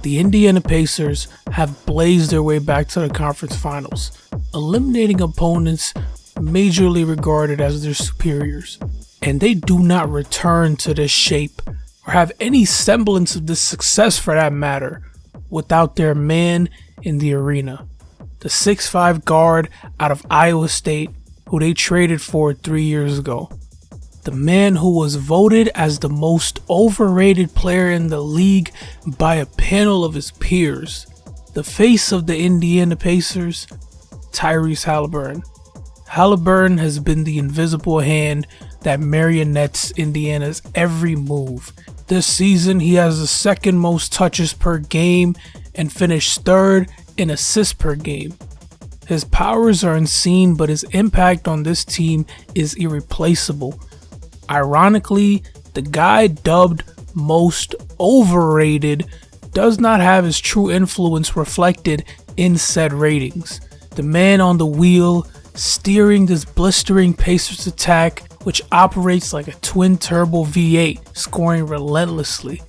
the Indiana Pacers have blazed their way back to the conference finals, eliminating opponents majorly regarded as their superiors. And they do not return to this shape, or have any semblance of this success for that matter, without their man in the arena. The 6'5" guard out of Iowa State, who they traded for 3 years ago. The man who was voted as the most overrated player in the league by a panel of his peers. The face of the Indiana Pacers, Tyrese Halliburton. Halliburton has been the invisible hand that marionettes Indiana's every move. This season, he has the second most touches per game and finished third in assists per game. His powers are unseen, but his impact on this team is irreplaceable. Ironically, the guy dubbed most overrated does not have his true influence reflected in said ratings. The man on the wheel, steering this blistering Pacers attack, which operates like a twin-turbo V8, scoring relentlessly.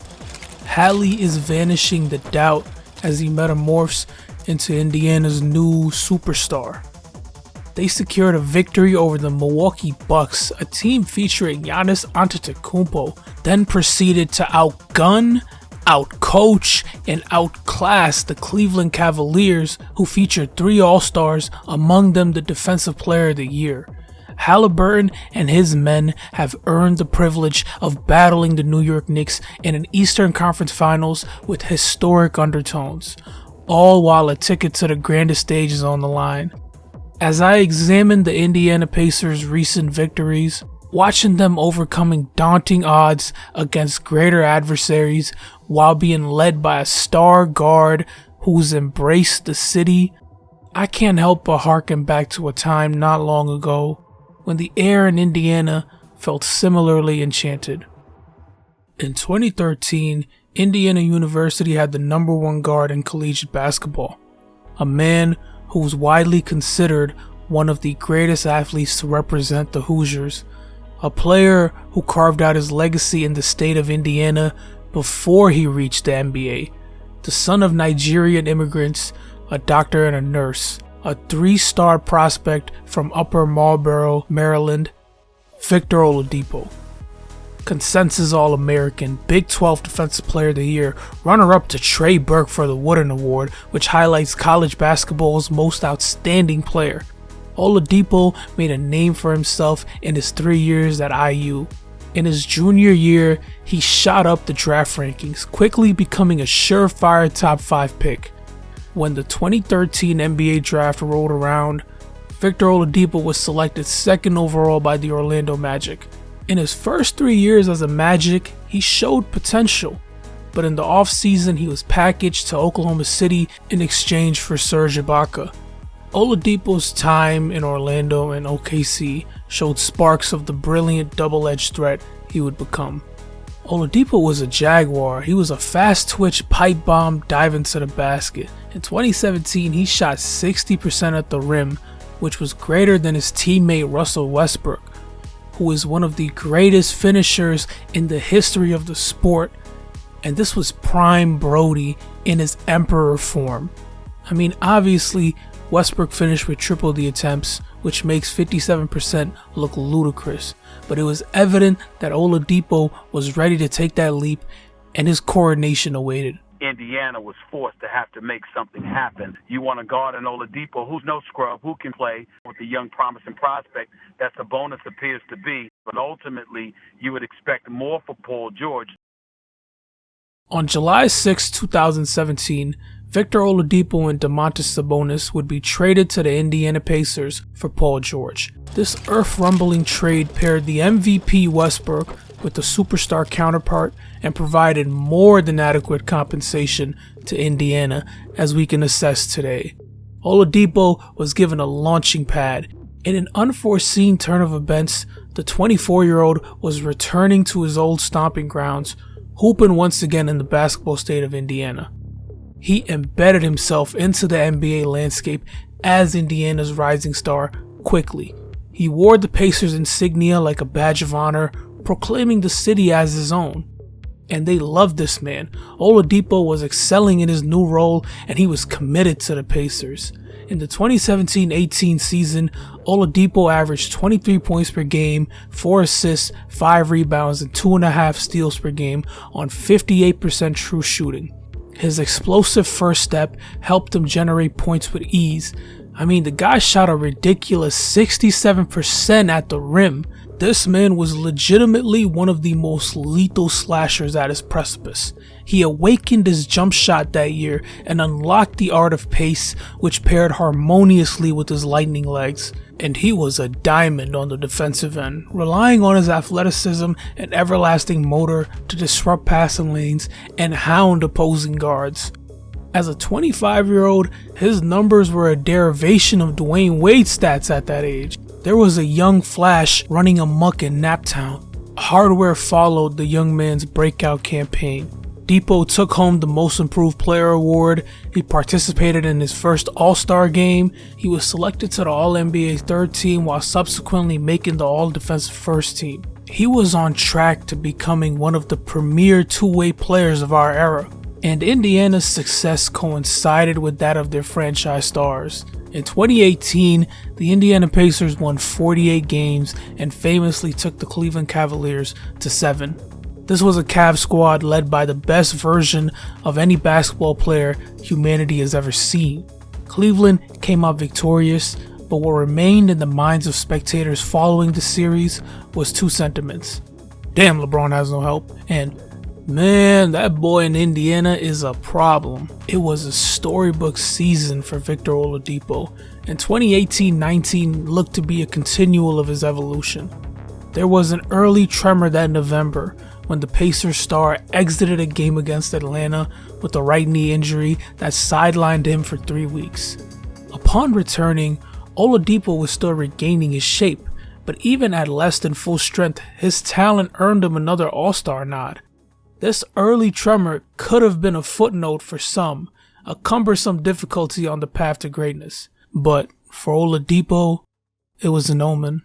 Hallie is vanishing the doubt as he metamorphs into Indiana's new superstar. They secured a victory over the Milwaukee Bucks, a team featuring Giannis Antetokounmpo, then proceeded to outgun, outcoach, and outclass the Cleveland Cavaliers, who featured 3 All-Stars, among them the Defensive Player of the Year. Halliburton and his men have earned the privilege of battling the New York Knicks in an Eastern Conference Finals with historic undertones, all while a ticket to the grandest stage is on the line. As I examine the Indiana Pacers' recent victories, watching them overcoming daunting odds against greater adversaries while being led by a star guard who's embraced the city, I can't help but harken back to a time not long ago when the air in Indiana felt similarly enchanted. In 2013, Indiana University had the #1 guard in collegiate basketball, a man who was widely considered one of the greatest athletes to represent the Hoosiers, a player who carved out his legacy in the state of Indiana before he reached the NBA, the son of Nigerian immigrants, a doctor and a nurse, a 3-star prospect from Upper Marlboro, Maryland, Victor Oladipo. Consensus All-American, Big 12 Defensive Player of the Year, runner-up to Trey Burke for the Wooden Award, which highlights college basketball's most outstanding player. Oladipo made a name for himself in his 3 years at IU. In his junior year, he shot up the draft rankings, quickly becoming a surefire top 5 pick. When the 2013 NBA draft rolled around, Victor Oladipo was selected 2nd overall by the Orlando Magic. In his first 3 years as a Magic, he showed potential, but in the offseason he was packaged to Oklahoma City in exchange for Serge Ibaka. Oladipo's time in Orlando and OKC showed sparks of the brilliant double-edged threat he would become. Oladipo was a Jaguar. He was a fast-twitch pipe bomb diving to the basket. In 2017, he shot 60% at the rim, which was greater than his teammate Russell Westbrook, who is one of the greatest finishers in the history of the sport, and this was prime Brody in his Emperor form. I mean, obviously, Westbrook finished with triple the attempts, which makes 57% look ludicrous, but it was evident that Oladipo was ready to take that leap, and his coronation awaited. Indiana was forced to have to make something happen. You want to guard an Oladipo who's no scrub, who can play with the young promising prospect. That's a bonus appears to be, but ultimately you would expect more for Paul George. On July 6, 2017, Victor Oladipo and Domantas Sabonis would be traded to the Indiana Pacers for Paul George. This earth-rumbling trade paired the MVP Westbrook with the superstar counterpart and provided more than adequate compensation to Indiana, as we can assess today. Oladipo was given a launching pad. In an unforeseen turn of events, the 24-year-old was returning to his old stomping grounds, hooping once again in the basketball state of Indiana. He embedded himself into the NBA landscape as Indiana's rising star quickly. He wore the Pacers insignia like a badge of honor, proclaiming the city as his own. and they loved this man. Oladipo was excelling in his new role, and he was committed to the Pacers. In the 2017-18 season, Oladipo averaged 23 points per game, 4 assists, 5 rebounds, and 2.5 steals per game on 58% true shooting. His explosive first step helped him generate points with ease. I mean, the guy shot a ridiculous 67% at the rim. This man was legitimately one of the most lethal slashers at his precipice. He awakened his jump shot that year and unlocked the art of pace, which paired harmoniously with his lightning legs. And he was a diamond on the defensive end, relying on his athleticism and everlasting motor to disrupt passing lanes and hound opposing guards. As a 25-year-old, his numbers were a derivation of Dwyane Wade's stats at that age. There was a young Flash running amok in Naptown. Hardware followed the young man's breakout campaign. Depot took home the Most Improved Player award. He participated in his first All-Star game. He was selected to the All-NBA third team while subsequently making the All-Defensive first team. He was on track to becoming one of the premier two-way players of our era, and Indiana's success coincided with that of their franchise stars. In 2018, the Indiana Pacers won 48 games and famously took the Cleveland Cavaliers to 7. This was a Cavs squad led by the best version of any basketball player humanity has ever seen. Cleveland came out victorious, but what remained in the minds of spectators following the series was two sentiments. Damn, LeBron has no help, and man, that boy in Indiana is a problem. It was a storybook season for Victor Oladipo, and 2018-19 looked to be a continual of his evolution. There was an early tremor that November when the Pacers star exited a game against Atlanta with a right knee injury that sidelined him for 3 weeks. Upon returning, Oladipo was still regaining his shape, but even at less than full strength, his talent earned him another All-Star nod. This early tremor could have been a footnote for some, a cumbersome difficulty on the path to greatness. But for Oladipo, it was an omen.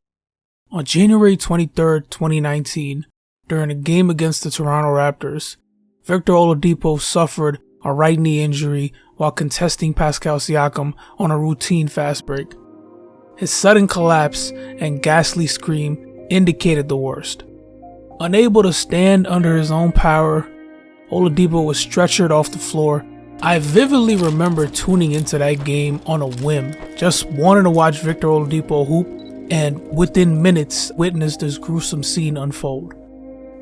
On January 23, 2019, during a game against the Toronto Raptors, Victor Oladipo suffered a right knee injury while contesting Pascal Siakam on a routine fast break. His sudden collapse and ghastly scream indicated the worst. Unable to stand under his own power, Oladipo was stretchered off the floor. I vividly remember tuning into that game on a whim, just wanting to watch Victor Oladipo hoop, and within minutes witnessed this gruesome scene unfold.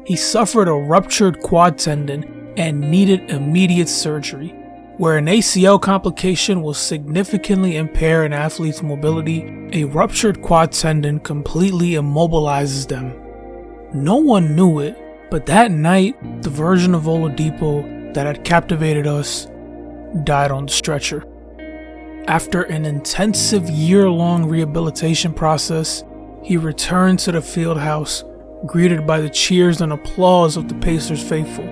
He suffered a ruptured quad tendon and needed immediate surgery. Where an ACL complication will significantly impair an athlete's mobility, a ruptured quad tendon completely immobilizes them. No one knew it, but that night, the version of Oladipo that had captivated us died on the stretcher. After an intensive year-long rehabilitation process, he returned to the field house, greeted by the cheers and applause of the Pacers faithful.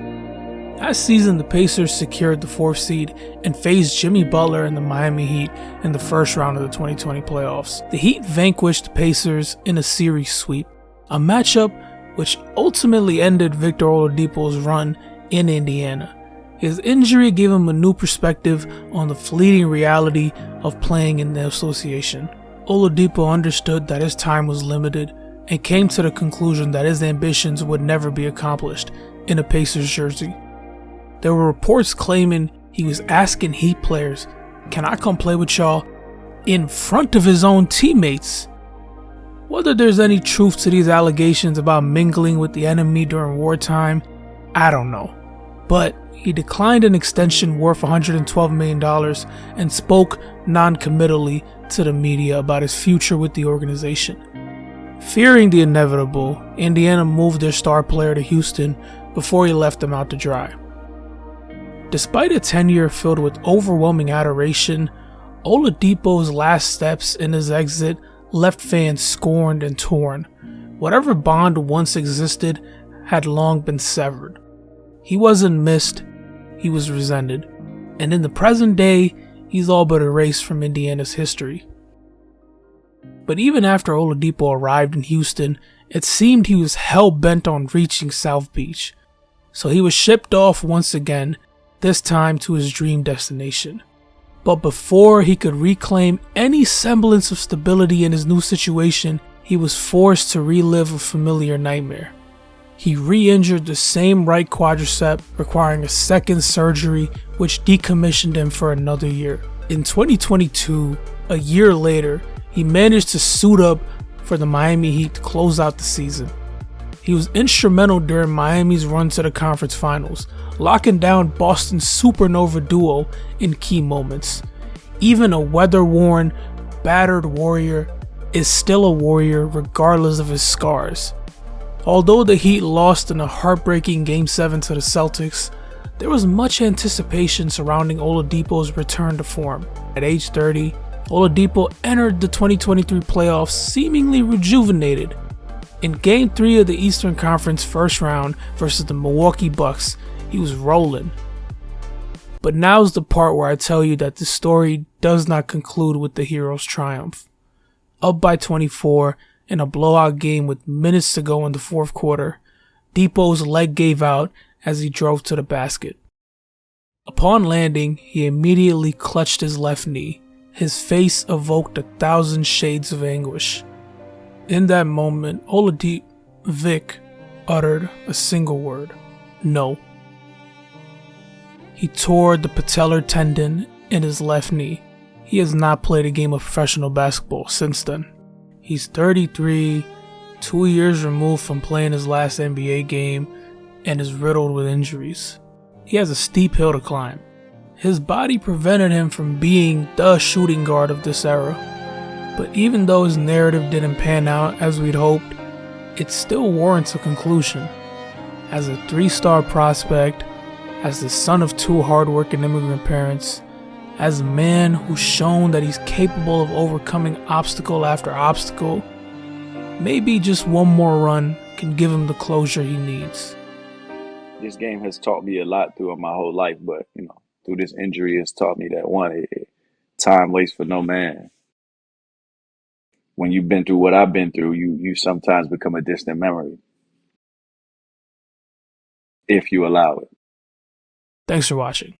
That season, the Pacers secured the 4th seed and faced Jimmy Butler and the Miami Heat in the first round of the 2020 playoffs. The Heat vanquished the Pacers in a series sweep, a matchup which ultimately ended Victor Oladipo's run in Indiana. His injury gave him a new perspective on the fleeting reality of playing in the association. Oladipo understood that his time was limited and came to the conclusion that his ambitions would never be accomplished in a Pacers jersey. There were reports claiming he was asking Heat players, "Can I come play with y'all?" in front of his own teammates. Whether there's any truth to these allegations about mingling with the enemy during wartime, I don't know. But he declined an extension worth $112 million and spoke non-committally to the media about his future with the organization. Fearing the inevitable, Indiana moved their star player to Houston before he left them out to dry. Despite a tenure filled with overwhelming adoration, Oladipo's last steps in his exit left fans scorned and torn. Whatever bond once existed had long been severed. He wasn't missed, he was resented. And in the present day, he's all but erased from Indiana's history. But even after Oladipo arrived in Houston, it seemed he was hell-bent on reaching South Beach. So he was shipped off once again, this time to his dream destination. But before he could reclaim any semblance of stability in his new situation, he was forced to relive a familiar nightmare. He re-injured the same right quadricep, requiring a second surgery, which decommissioned him for another year. In 2022, a year later, he managed to suit up for the Miami Heat to close out the season. He was instrumental during Miami's run to the conference finals, locking down Boston's supernova duo in key moments. Even a weather-worn, battered warrior is still a warrior regardless of his scars. Although the Heat lost in a heartbreaking Game 7 to the Celtics, there was much anticipation surrounding Oladipo's return to form. At age 30, Oladipo entered the 2023 playoffs seemingly rejuvenated. In Game 3 of the Eastern Conference first round versus the Milwaukee Bucks, he was rolling. But now's the part where I tell you that the story does not conclude with the hero's triumph. Up by 24 in a blowout game with minutes to go in the fourth quarter, Depot's leg gave out as he drove to the basket. Upon landing, he immediately clutched his left knee. His face evoked 1,000 shades of anguish. In that moment, Vic uttered a single word: no. He tore the patellar tendon in his left knee. He has not played a game of professional basketball since then. He's 33, 2 years removed from playing his last NBA game, and is riddled with injuries. He has a steep hill to climb. His body prevented him from being the shooting guard of this era. But even though his narrative didn't pan out as we'd hoped, it still warrants a conclusion. As a 3-star prospect, as the son of 2 hardworking immigrant parents, as a man who's shown that he's capable of overcoming obstacle after obstacle, maybe just one more run can give him the closure he needs. This game has taught me a lot throughout my whole life, but through this injury, it's taught me that time waits for no man. When you've been through what I've been through, you sometimes become a distant memory, if you allow it. Thanks for watching.